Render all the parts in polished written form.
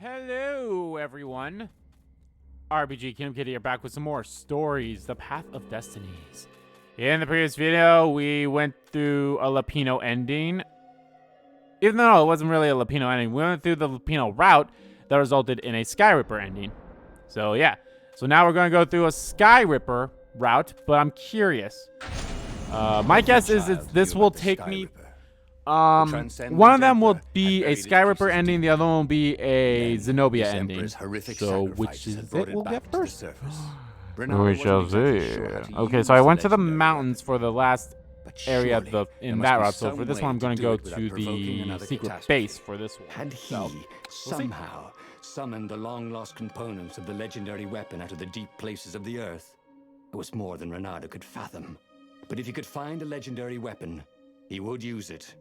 Hello, everyone. RPG Kingdom Kid here, back with some more stories. The Path of Destinies. In the previous video, we went through a Lapino ending. Even though it wasn't really a Lapino ending, we went through the Lapino route that resulted in a Sky Ripper ending. So yeah. So now we're going to go through a Sky Ripper route, but I'm curious. My guess is this will take me... one of them will be a Sky Ripper ending, the other one will be a Zenobia ending. So which is it we'll get first? We shall see. Okay, so I went to the mountains for the last area in that route. So for this one, I'm going to go to the secret base for this one. Had he somehow summoned the long-lost components of the legendary weapon out of the deep places of the earth? It was more than Reynardo could fathom. But if he could find a legendary weapon, he would use it.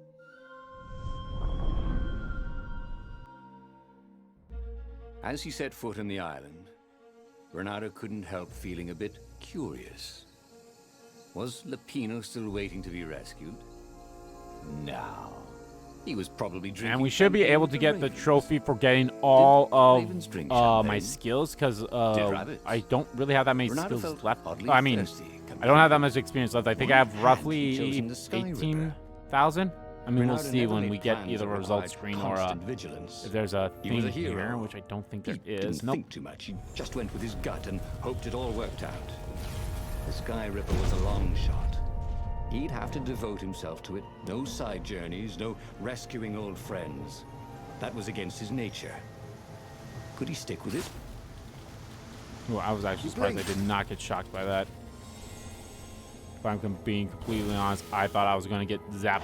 As he set foot on the island, Reynardo couldn't help feeling a bit curious. Was Lapino still waiting to be rescued? No. He was probably drinking. And we should be able to get the trophy for getting all of my skills, because I don't really have that many skills left. I mean, I don't have that much experience left. I think I have roughly 18,000. I mean, we'll see when we get either a result screen or if there's a thing here, which I don't think there is. Nope. Think too much. He just went with his gut and hoped it all worked out. The Sky Ripper was a long shot. He'd have to devote himself to it. No side journeys, no rescuing old friends. That was against his nature. Could he stick with it? Well, I was actually surprised I did not get shocked by that. If I'm being completely honest, I thought I was going to get zapped.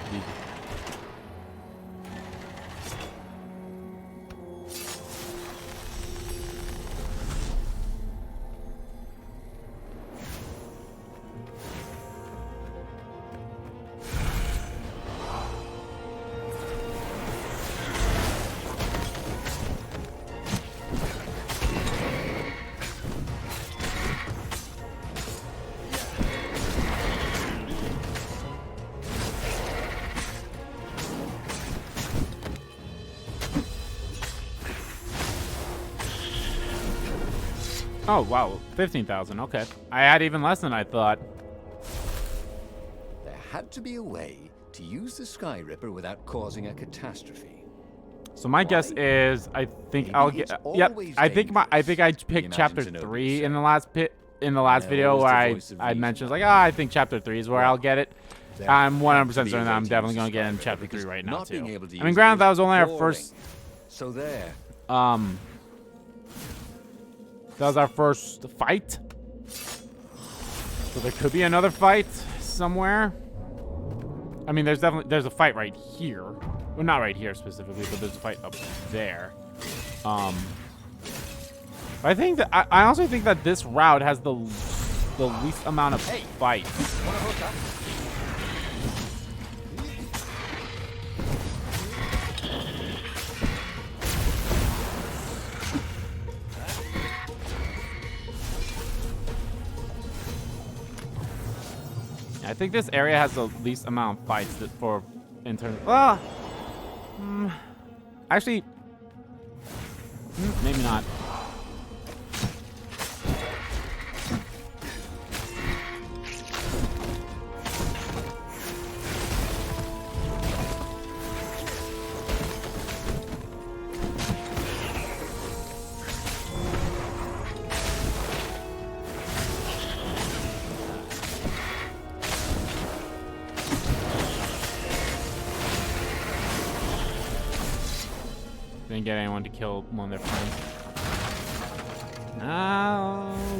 Oh, wow. 15,000. Okay. I had even less than I thought. There had to be a way to use the Sky Ripper without causing a catastrophe. So my guess is I think I'll get yep. I think I picked chapter 3 in the last video where I mentioned like, I think chapter 3 is where I'll get it. I'm 100% certain that I'm definitely going to get in chapter 3 right now too. I mean, granted, that was only our first So there. That was our first fight. So there could be another fight somewhere. I mean, there's a fight right here. Well, not right here specifically, but there's a fight up there. I think that I also think that this route has the least amount of fights. I think this area has the least amount of fights in terms. Actually, maybe not. Didn't get anyone to kill one of their friends.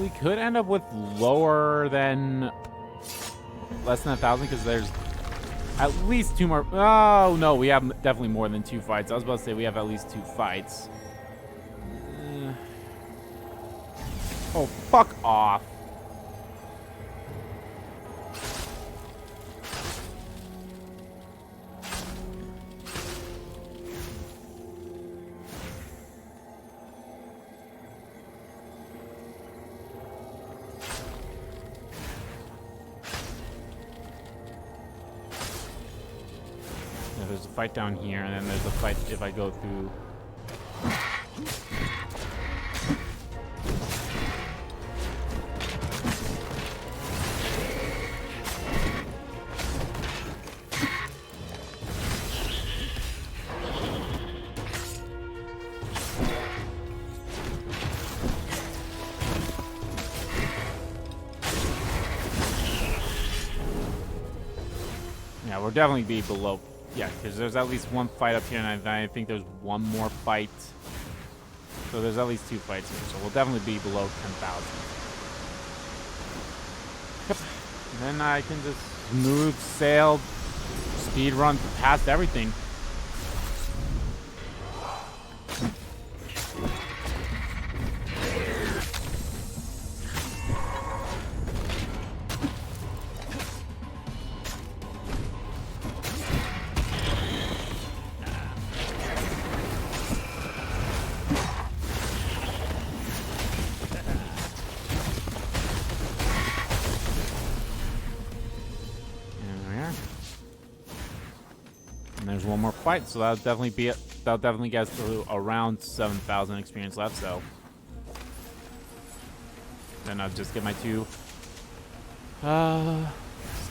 We could end up with less than 1,000 because there's at least 2 more. Oh no, we have definitely more than 2 fights. I was about to say we have at least 2 fights. Oh, fuck off. There's a fight down here, and then there's a fight if I go through Yeah, we'll definitely be below. Yeah, because there's at least one fight up here, and I think there's one more fight. So there's at least 2 fights here, so we'll definitely be below 10,000. Yep. And then I can just smooth sail, speed run past everything. There's one more fight, so that'll definitely be it. That'll definitely get us to around 7,000 experience left. So then I'll just get my 2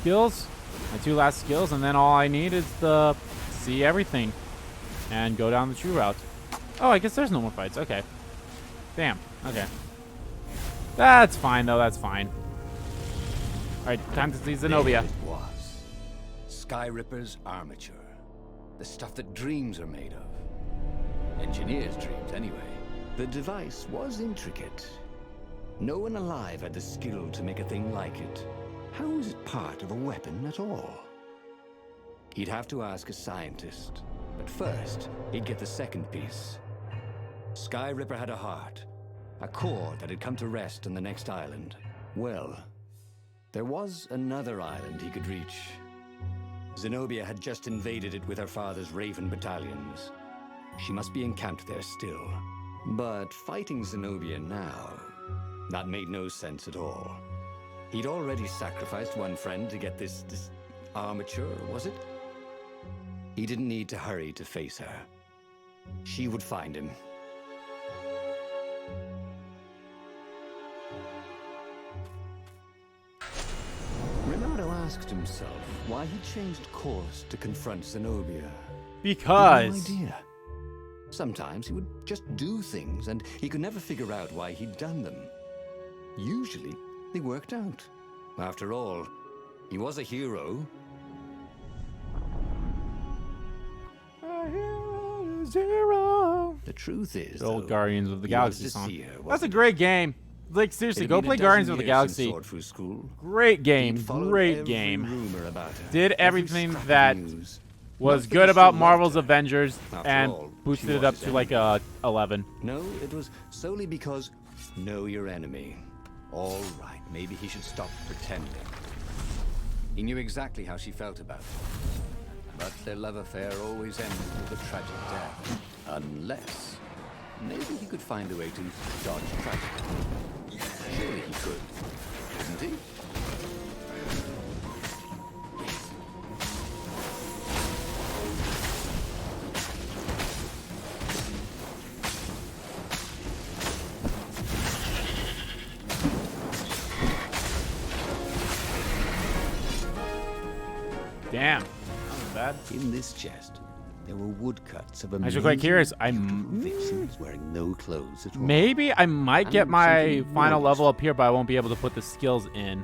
skills, my 2 last skills, and then all I need is to see everything and go down the true route. Oh, I guess there's no more fights. Okay. Damn. Okay. That's fine though. That's fine. All right, time to see Zenobia. There it was. Skyripper's armature. The stuff that dreams are made of. Engineers' dreams, anyway. The device was intricate. No one alive had the skill to make a thing like it. How was it part of a weapon at all? He'd have to ask a scientist. But first, he'd get the second piece. Skyripper had a heart. A core that had come to rest on the next island. Well, there was another island he could reach. Zenobia had just invaded it with her father's Raven battalions. She must be encamped there still. But fighting Zenobia now, that made no sense at all. He'd already sacrificed one friend to get this armature, was it? He didn't need to hurry to face her. She would find him. Reynardo asked himself why he changed course to confront Zenobia. Because. He had no idea. Sometimes he would just do things, and he could never figure out why he'd done them. Usually, they worked out. After all, he was a hero. A hero is zero. The truth is, The old though, Guardians of the he wanted Galaxy to song. see her, That's a wasn't great game. Like, seriously, go play Guardians of the Galaxy. Great game. Great game. Did everything that was good about Marvel's Avengers and boosted it up to like a 11. No, it was solely because know your enemy. All right, maybe he should stop pretending. He knew exactly how she felt about it. But their love affair always ended with a tragic death. Unless maybe he could find a way to dodge tragedy. Surely he could, couldn't he? Damn. That was bad. In this chest, there were woodcuts of Actually, quite curious. vixens wearing no clothes at all. Maybe I might get my final level up here, but I won't be able to put the skills in.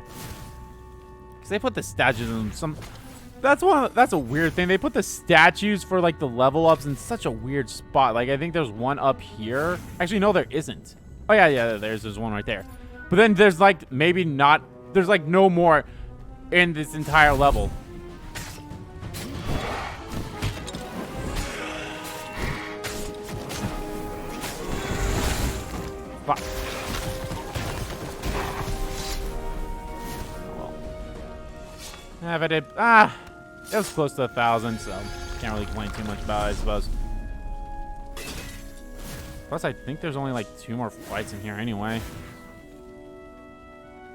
Because they put the statues in some... That's a weird thing. They put the statues for, like, the level ups in such a weird spot. Like, I think there's one up here. Actually, no, there isn't. Oh, yeah, there's one right there. But then there's, like, maybe not... There's, like, no more in this entire level. Fuck. Well. If I did... it was close to 1,000, so can't really complain too much about it, I suppose. Plus, I think there's only like 2 more fights in here anyway.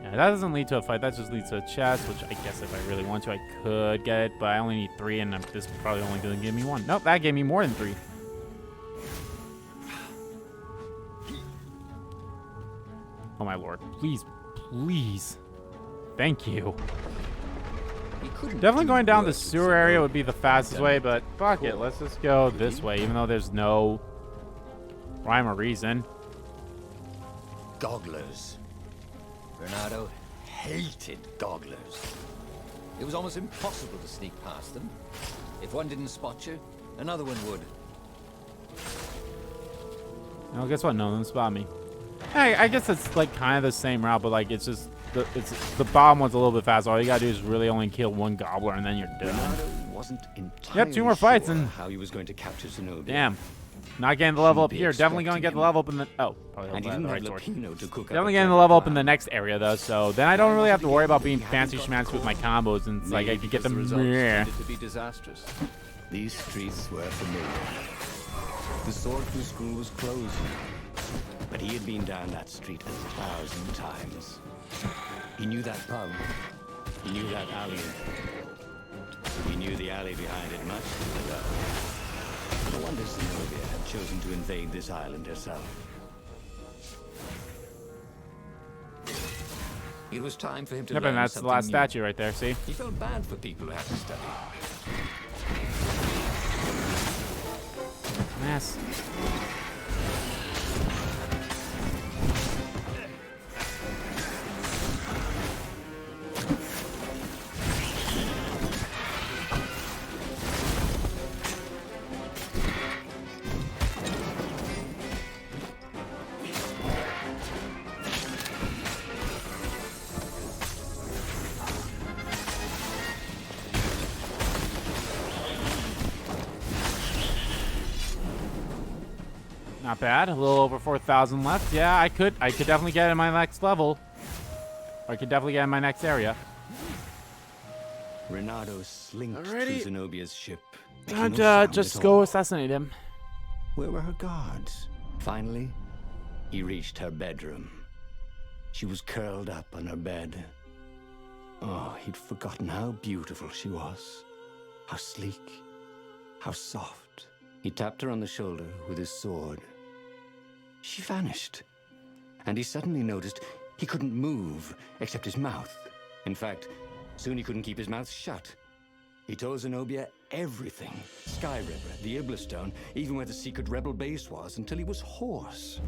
Yeah, that doesn't lead to a fight. That just leads to a chest, which I guess if I really want to, I could get it, but I only need 3, and this is probably only going to give me 1. Nope, that gave me more than 3. Oh my lord. Please, please. Thank you. Definitely going down the sewer area would be the fastest way, but fuck it. Let's just go this way, even though there's no rhyme or reason. Gogglers. Reynardo hated gogglers. It was almost impossible to sneak past them. If one didn't spot you, another one would. Well, guess what? None of them spot me. Hey, I guess it's like kind of the same route, but like it's just the bottom one's a little bit faster. All you gotta do is really only kill one gobbler, and then you're done. Reynardo wasn't entirely Yep, 2 more fights sure and how he was going to capture Zenobia. damn. Not getting the level She'd up be here. Definitely gonna get the expecting level up in the probably And he the didn't right have sword. Lapino to cook up Definitely a getting the clever level up in plan. the next area though, so then I don't really have to worry about being fancy schmancy with my combos, and it's like I could get them. Yeah. To be disastrous. These streets were familiar. The swordfish school was closed, but he had been down that street 1,000 times. He knew that pub. He knew that alley. He knew the alley behind it much too well. No wonder Zenobia had chosen to invade this island herself. It was time for him to Yep, learn and that's the something last new. statue right there. See? He felt bad for people who had to study. Yes. Not bad. A little over 4,000 left. Yeah, I could definitely get in my next level. Or I could definitely get in my next area. Reynardo slinked Alrighty. to Zenobia's ship. And making no sound just at go all. assassinate him. Where were her guards? Finally, he reached her bedroom. She was curled up on her bed. Oh, he'd forgotten how beautiful she was. How sleek. How soft. He tapped her on the shoulder with his sword. She vanished. And he suddenly noticed he couldn't move except his mouth. In fact, soon he couldn't keep his mouth shut. He told Zenobia everything. Sky River, the Iblistone, even where the secret rebel base was, until he was hoarse.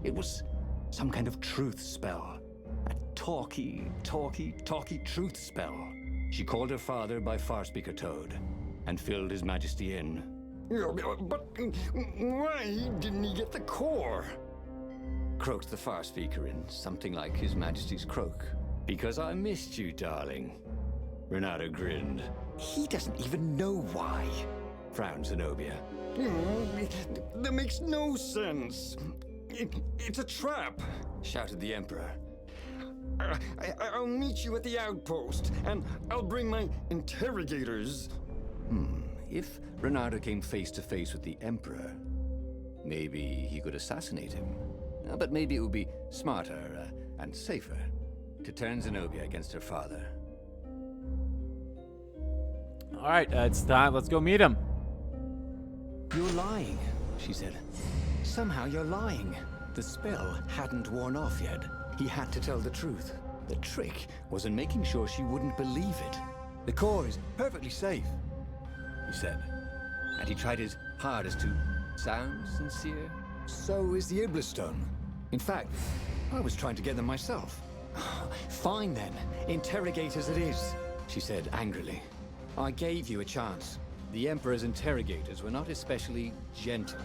It was some kind of truth spell. A talky truth spell. She called her father by Farspeaker Toad and filled His Majesty in. But why didn't he get the core? Croaked the Farspeaker in something like His Majesty's croak. Because I missed you, darling. Reynardo grinned. He doesn't even know why, frowned Zenobia. That makes no sense. It's a trap, shouted the Emperor. I'll meet you at the outpost, and I'll bring my interrogators. If Reynardo came face to face with the Emperor, maybe he could assassinate him. But maybe it would be smarter and safer to turn Zenobia against her father. All right, it's time. Let's go meet him. You're lying, she said. Somehow you're lying. The spell hadn't worn off yet. He had to tell the truth. The trick was in making sure she wouldn't believe it. The core is perfectly safe, he said. And he tried his hardest to sound sincere. So is the Iblistone. In fact, I was trying to get them myself. Fine then, interrogators it is, she said angrily. I gave you a chance. The Emperor's interrogators were not especially gentle,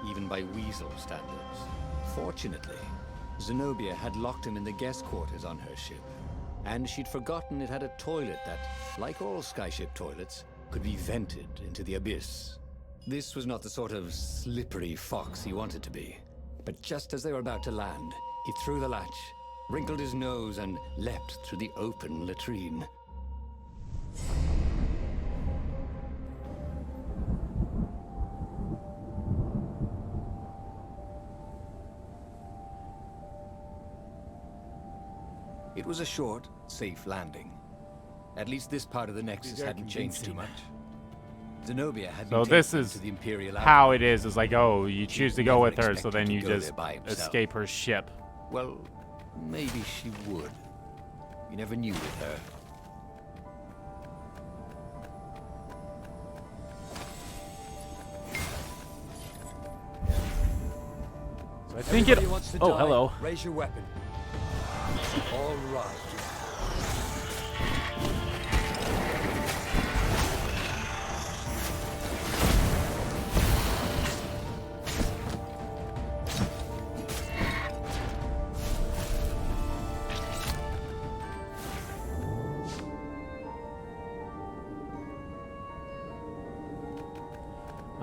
even by weasel standards. Fortunately, Zenobia had locked him in the guest quarters on her ship, and she'd forgotten it had a toilet that, like all skyship toilets, could be vented into the abyss. This was not the sort of slippery fox he wanted to be. But just as they were about to land, he threw the latch, wrinkled his nose, and leapt through the open latrine. It was a short, safe landing. At least this part of the Nexus hadn't changed too much. Zenobia had So been this taken is to the Imperial how Outpost. it is like, oh, you choose to go never with her, so expected then to you go just there by himself. escape her ship. Well, maybe she would. You never knew with her. So I think it. Everybody wants to Oh, die. hello. Raise your weapon. All right.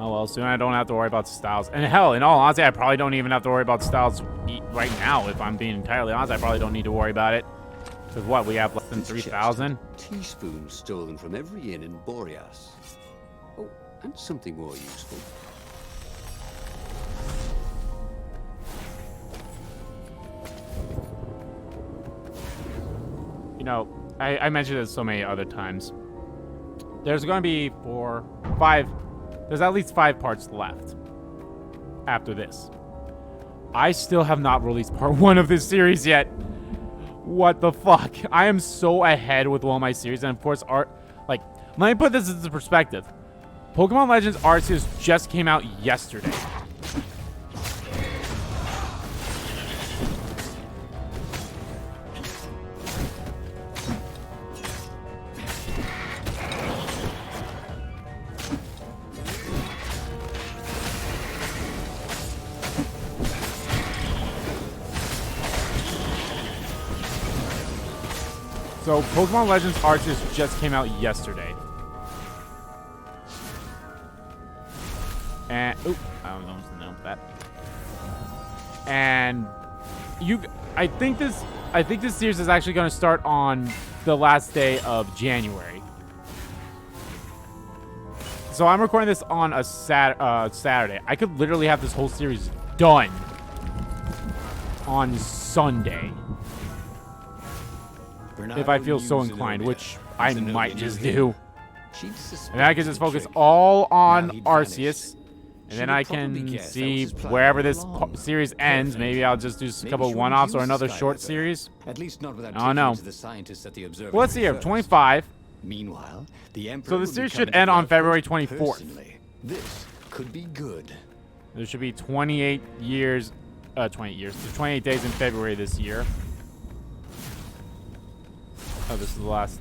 Oh, well, soon I don't have to worry about Styles. And hell, in all honesty, I probably don't even have to worry about Styles right now. If I'm being entirely honest, I probably don't need to worry about it. Because what, we have less than 3,000? Teaspoons stolen from every inn in Boreas. Oh, and something more useful. You know, I mentioned this so many other times. There's going to be 4, 5... There's at least 5 parts left after this. I still have not released part 1 of this series yet. What the fuck? I am so ahead with all my series, and of course, like, let me put this into perspective. Pokemon Legends Arceus just came out yesterday. So, Pokemon Legends Arceus just came out yesterday. And, oop, I don't know that. And, I think this series is actually going to start on the last day of January. So, I'm recording this on a Saturday. I could literally have this whole series done on Sunday. If I feel so inclined, which I might just do. And I can just focus all on Arceus. And then I can see wherever this series ends. Maybe I'll just do a couple one-offs or another short series. At least not without I don't know. the scientists at the observatory. Well, let's see here. 25. Meanwhile, the Emperor So the will series be should coming end to on the February outpost 24th. personally. This could be good. There should be 28 years. 28 years. There's 28 days in February this year. Oh, this is the last.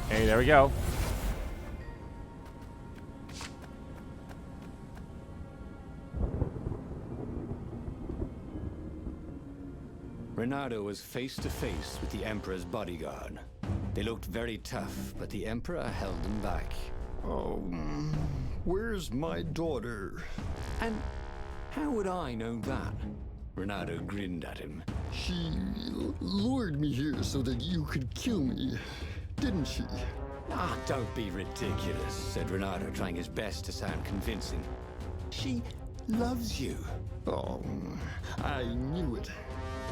Okay, there we go. Reynardo was face to face with the Emperor's bodyguard. They looked very tough, but the Emperor held them back. Oh, where's my daughter? And how would I know that? Reynardo grinned at him. She lured me here so that you could kill me, didn't she? Ah, don't be ridiculous, said Reynardo, trying his best to sound convincing. She loves you. Oh, I knew it.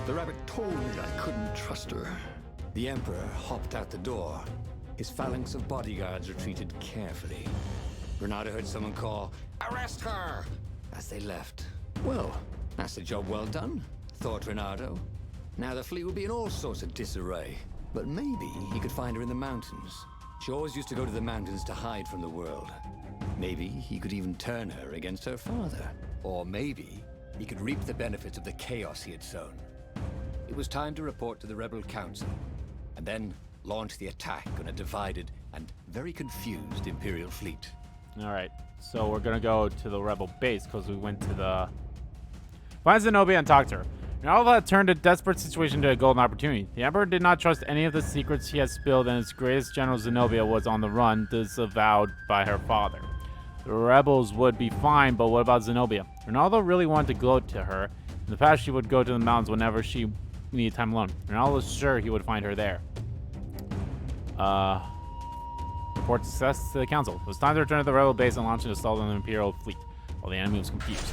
The rabbit told me I couldn't trust her. The Emperor hopped out the door. His phalanx of bodyguards retreated carefully. Reynardo heard someone call, "Arrest her!" as they left. Well, that's a job well done, thought Reynardo. Now the fleet will be in all sorts of disarray. But maybe he could find her in the mountains. She always used to go to the mountains to hide from the world. Maybe he could even turn her against her father. Or maybe he could reap the benefits of the chaos he had sown. It was time to report to the Rebel Council, and then launch the attack on a divided and very confused Imperial fleet. Alright, so we're gonna go to the Rebel base because we went to the... Find Zenobia and talk to her. And all of that turned a desperate situation into a golden opportunity. The Emperor did not trust any of the secrets he had spilled, and his greatest general Zenobia was on the run, disavowed by her father. The rebels would be fine, but what about Zenobia? Reynardo really wanted to go to her. In the past, she would go to the mountains whenever she needed time alone. Reynardo was sure he would find her there. Report success to the council. It was time to return to the rebel base and launch an assault on the Imperial fleet, while the enemy was confused.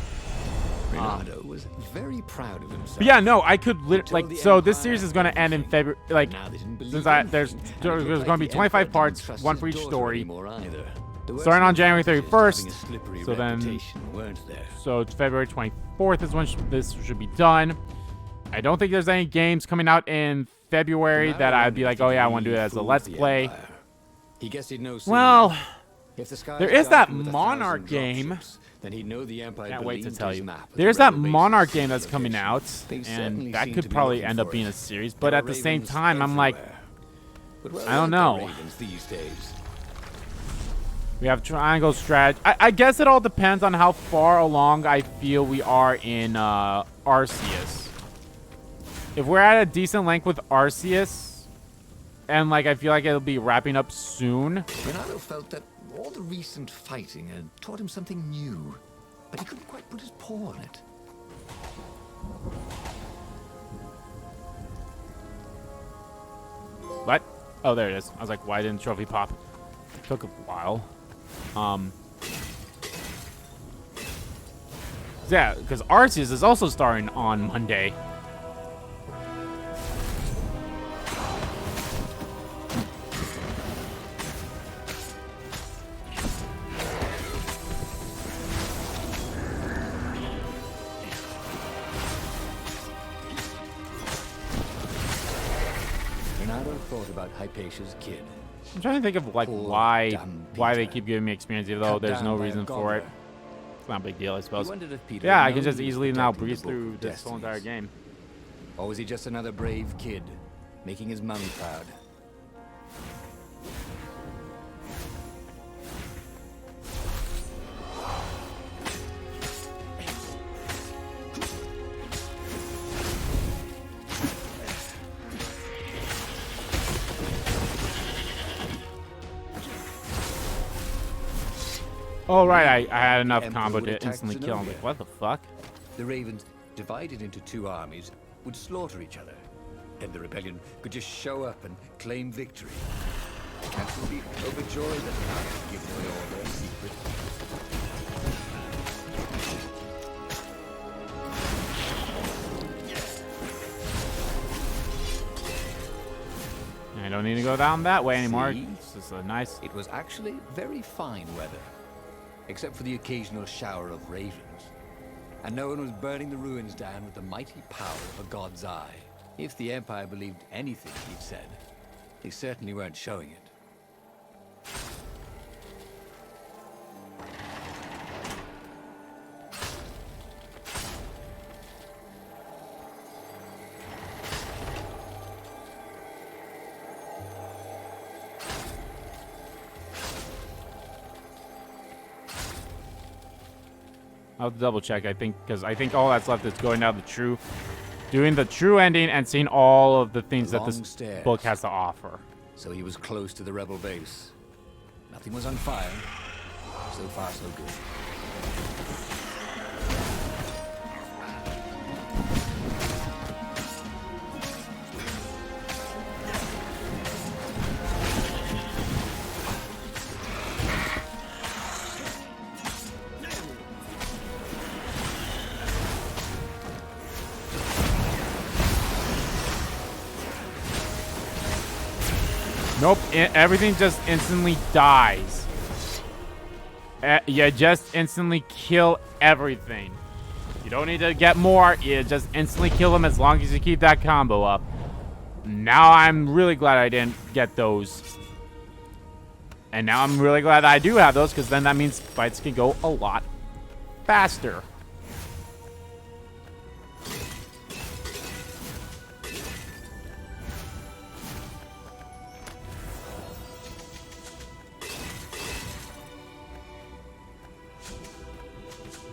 Reynardo was very proud of himself. But yeah, no, I could like. So this series is going to end in February. Like, since there's going to be 25 parts, one for each story. Starting on January 31st. So then, so it's February 24th is when this should be done. I don't think there's any games coming out in February that I'd be like, oh yeah, I want to do it as a Let's Play. He guessed he'd know Well, if the sky there is that Monarch game. Then he'd know the Empire. Can't wait to tell you. Map There's that Monarch game that's coming out, and that could probably end up being a series. But at the same time, I'm like, I don't know. These days? We have triangle strategy. I guess it all depends on how far along I feel we are in Arceus. If we're at a decent length with Arceus, and like I feel like it'll be wrapping up soon. Reynardo felt that all the recent fighting had taught him something new, but he couldn't quite put his paw on it. What? Oh, there it is. I was like, why didn't trophy pop? Took a while. Yeah, because Arceus is also starting on Monday. Reynardo thought about Hypatia's kid. I'm trying to think of like Poor why dumb they Peter. keep giving me experience, even though Cut there's down no by a reason for gobbler. it. It's not a big deal, I He suppose. wondered if Peter Yeah, had I can known just he was easily now protecting the breeze Book through of this whole entire Destinies. game. Or was he just another brave kid, making his mum proud? Oh, right, I had enough Emperor combo would to attack instantly kill him. Zenobia. Like, what the fuck? The Ravens, divided into two armies, would slaughter each other. And the rebellion could just show up and claim victory. The council would be overjoyed that Reynardo had given away all their secrets. I don't need to go down that way anymore. See? It's just a nice... It was actually very fine weather, except for the occasional shower of ravens. And no one was burning the ruins down with the mighty power of a god's eye. If the Empire believed anything he'd said, they certainly weren't showing it. I'll have to double check, I think, because I think all that's left is going down doing the true ending and seeing all of the things that Long this stairs. book has to offer. So he was close to the rebel base. Nothing was on fire. So far, so good. Nope, everything just instantly dies. You just instantly kill everything. You don't need to get more, you just instantly kill them as long as you keep that combo up. Now I'm really glad I didn't get those. And now I'm really glad I do have those, because then that means fights can go a lot faster.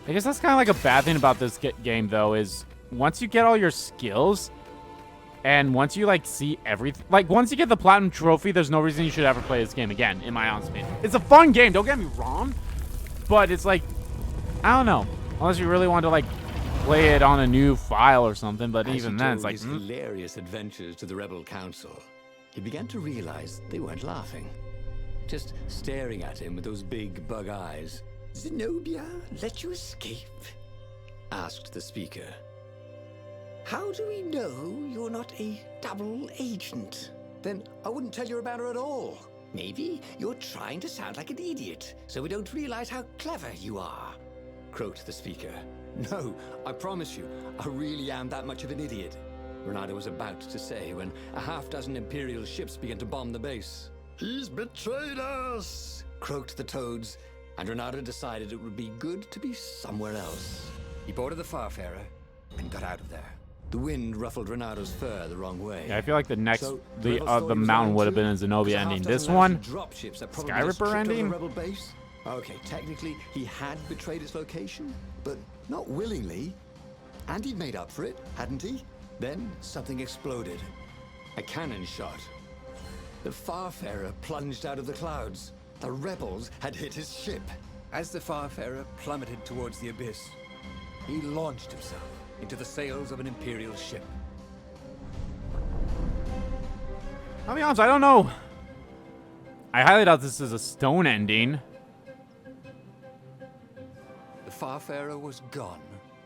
I guess that's kind of like a bad thing about this game, though, is once you get all your skills, and once you, like, see everything... Like, once you get the Platinum Trophy, there's no reason you should ever play this game again, in my honest opinion. It's a fun game, don't get me wrong, but it's like, I don't know. Unless you really want to, like, play it on a new file or something, but As even he then, told it's like... his hilarious adventures to the rebel council, he began to realize they weren't laughing. Just staring at him with those big bug eyes. Zenobia let you escape? Asked the speaker. How do we know you're not a double agent? Then I wouldn't tell you about her at all. Maybe you're trying to sound like an idiot, so we don't realize how clever you are. Croaked the speaker. No, I promise you, I really am that much of an idiot. Reynardo was about to say when a half-dozen Imperial ships began to bomb the base. "He's betrayed us!" croaked the Toads, and Reynardo decided it would be good to be somewhere else. He boarded the Farfarer and got out of there. The wind ruffled Reynardo's fur the wrong way. Yeah, I feel like the next So, the Rebel story was mountain on would have too? been a Zenobia There's a ending. half-dozen This lousy one, dropships that probably Sky just Ripper tripped over ending? the Rebel base. Okay, technically he had betrayed his location, but not willingly. And he'd made up for it, hadn't he? Then something exploded. A cannon shot. The Farfarer plunged out of the clouds. The rebels had hit his ship. As the Farfarer plummeted towards the abyss, he launched himself into the sails of an Imperial ship. I'll be honest, I don't know. I highly doubt this is a stone ending. The Farfarer was gone.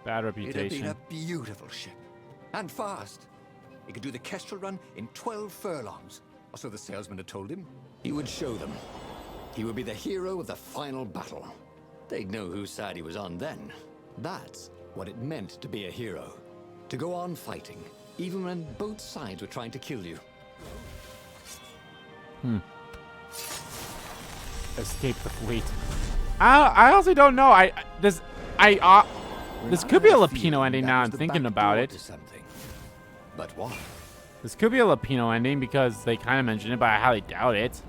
Bad It had been reputation. a beautiful ship. And fast. It could do the Kestrel run in 12 furlongs. Or so the salesman had told him. He would show them. He would be the hero of the final battle. They'd know whose side he was on then. That's what it meant to be a hero. To go on fighting, even when both sides were trying to kill you. Escape the fleet. I honestly don't know. This could be a Lapino ending now I'm thinking about it. But what? This could be a Lapino ending because they kind of mentioned it, but I highly doubt it.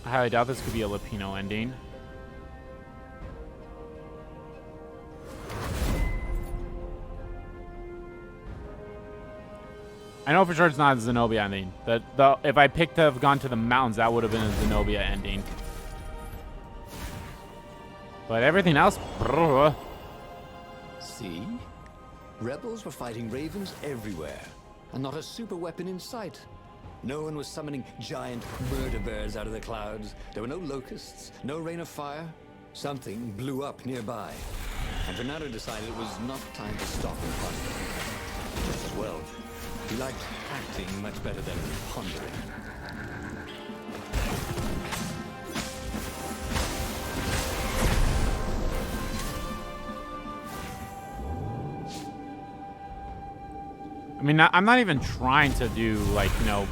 I highly doubt this could be a Lapino ending. I know for sure it's not a Zenobia ending. If I picked to have gone to the mountains, that would have been a Zenobia ending. But everything else, brr. See? Rebels were fighting ravens everywhere, and not a super weapon in sight. No one was summoning giant murder birds out of the clouds. There were no locusts, no rain of fire. Something blew up nearby, and Reynardo decided it was not time to stop and ponder. Just as well. He liked acting much better than pondering. I mean, I'm not even trying to do, like, you know...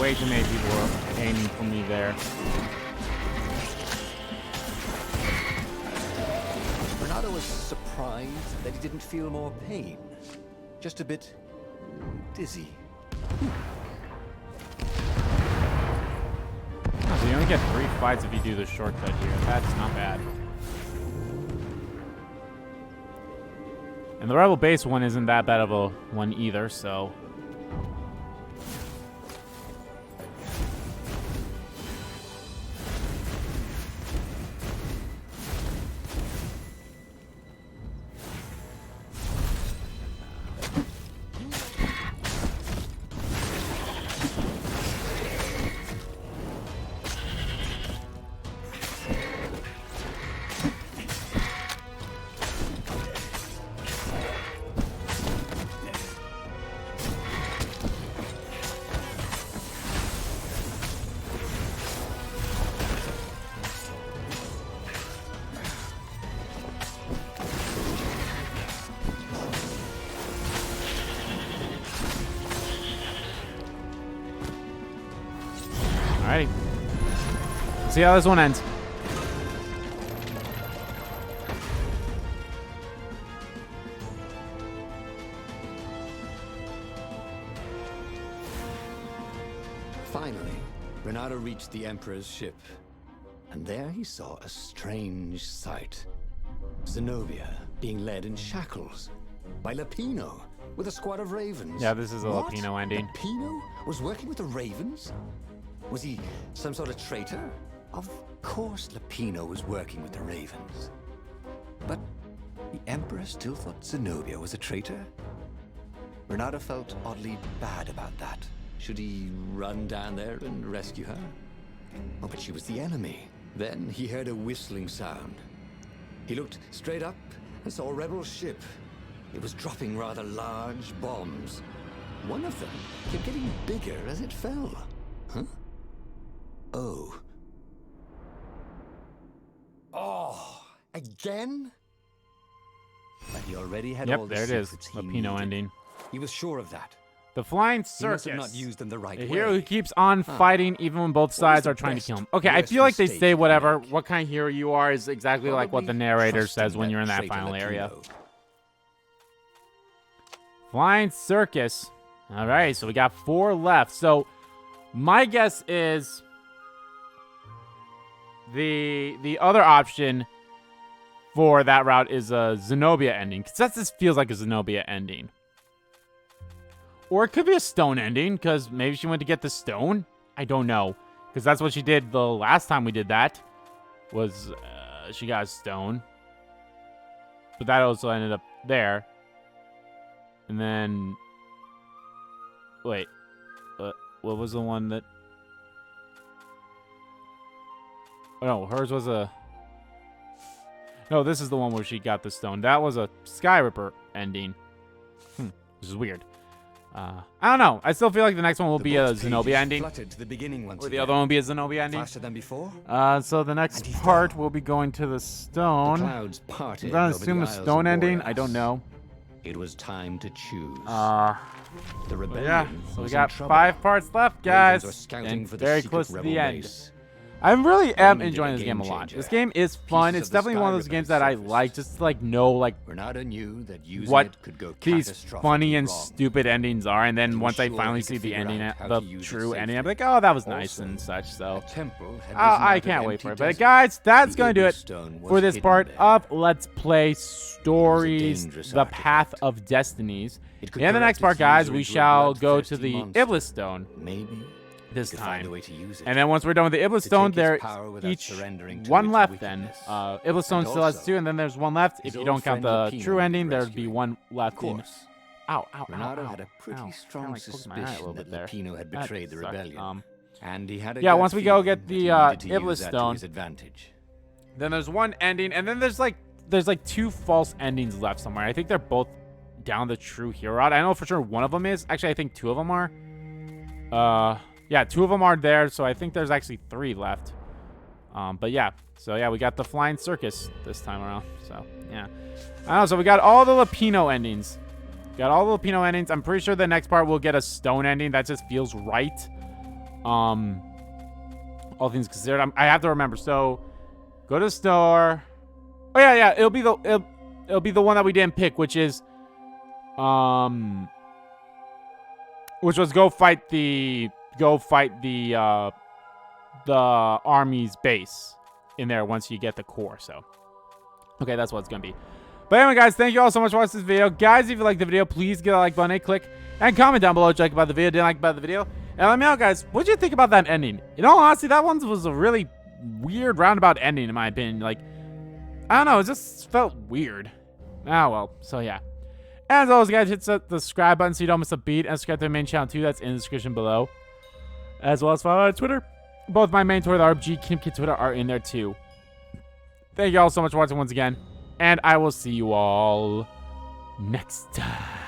Way too many people are aiming for me there. Reynardo was surprised that he didn't feel more pain. Just a bit dizzy. Oh, so you only get 3 fights if you do the shortcut here. That's not bad. And the Rebel base one isn't that bad of a one either, so... Alrighty. Let's see how this one ends. Finally, Reynardo reached the Emperor's ship. And there he saw a strange sight. Zenobia being led in shackles by Lapino with a squad of ravens. Yeah, this is a What? Lapino ending. Lapino was working with the ravens? Was he some sort of traitor? Of course Lapino was working with the ravens. But the Emperor still thought Zenobia was a traitor? Reynardo felt oddly bad about that. Should he run down there and rescue her? Oh, but she was the enemy. Then he heard a whistling sound. He looked straight up and saw a rebel ship. It was dropping rather large bombs. One of them kept getting bigger as it fell. Huh? Oh. Again? But he already had Yep, all the there it is. secrets he Lapino needed. ending. He was sure of that. The Flying He must have Circus. not used them the right A way. hero who keeps on fighting even when both sides the are trying to best, kill him. Okay, I worst feel like they mistake say you can whatever. make? What kind of hero you are is exactly like what the Probably narrator trusting says when you're in that traitor final area. Lapino. Flying Circus. All right, so we got 4 left. So my guess is the other option for that route is a Zenobia ending, because that just feels like a Zenobia ending. Or it could be a stone ending, because maybe she went to get the stone. I don't know, because that's what she did the last time we did that. Was she got a stone, but that also ended up there. And then, wait, what was the one that? Oh no, hers was a. No, this is the one where she got the stone. That was a Sky Ripper ending. Which is weird. I don't know. I still feel like the next one will be a Zenobia ending. To the beginning once Or the again. other one will be a Zenobia ending. Faster than before. So the next And he part fell. will be going to the The stone. clouds parted I'm gonna over the assume a Isles stone of ending. Boreas. I don't know. It was time to choose. The the rebellion yeah. So we was got in trouble. 5 parts left, Ravens guys. were scouting And for the very secret close to rebel the end. base. I really am They needed enjoying a this game a game lot. changer. This game is fun. Pieces It's of the definitely one of Sky those Ripper games that I surfaced. like, just to like know like Reynardo knew that using what it could go these catastrophically funny and wrong. stupid endings are, and then He was once I sure finally he see could the figure ending, out how the to use it true ending, I'm safely. like, oh, that was nice Also, and such. So A temple had risen I out can't of wait for it. empty But desert. guys, that's The going to do it Stone was for this hidden part there. of Let's Play Stories: dangerous The Path artifact. of Destinies. It could In the next corrupt part, its guys, user we into a shall go to bloodthirsty the monster. Iblis Stone Maybe this he could find a time. way to use it. And then once we're done with the Iblis To Stone, take its there's power without each surrendering to one its left then. wickedness. Iblis Stone And still has also, 2, and then there's 1 left. If his you old don't count friend the Lapino true would be ending, there'd be rescuing. 1 left. Of course, Ow, Reynardo ow, had a pretty ow. strong Kinda, like, poked my eye a little suspicion bit that there. Lapino had That betrayed the sucked. rebellion. And he had a Yeah, gut once we go feeling get that the, he needed to Iblis use that Stone. to his advantage. Then there's 1 ending, and then there's like 2 false endings left somewhere. I think they're both down the true hero route. I know for sure one of them is. Actually, I think 2 of them are. Yeah, 2 of them are there, so I think there's actually 3 left. But yeah, so yeah, we got the Flying Circus this time around. So yeah, I don't know. So we got all the Lapino endings. Got all the Lapino endings. I'm pretty sure the next part will get a stone ending. That just feels right. All things considered, I have to remember. So go to the store. Oh yeah, it'll be the one that we didn't pick, which is which was go fight the army's base in there once you get the core. So okay, that's what it's gonna be. But anyway, guys, thank you all so much for watching this video. Guys, if you like the video, please give a like button, a click, and comment down below what you like about the video, didn't like about the video. And let me know, guys, what did you think about that ending? In all honesty, that one was a really weird roundabout ending, in my opinion. Like, I don't know, it just felt weird. Ah, well, so yeah. As always, guys, hit the subscribe button so you don't miss a beat, and subscribe to my main channel too. That's in the description below. As well as follow on Twitter. Both my main Twitter, the RBG Kim Kid Twitter, are in there too. Thank you all so much for watching once again, and I will see you all next time.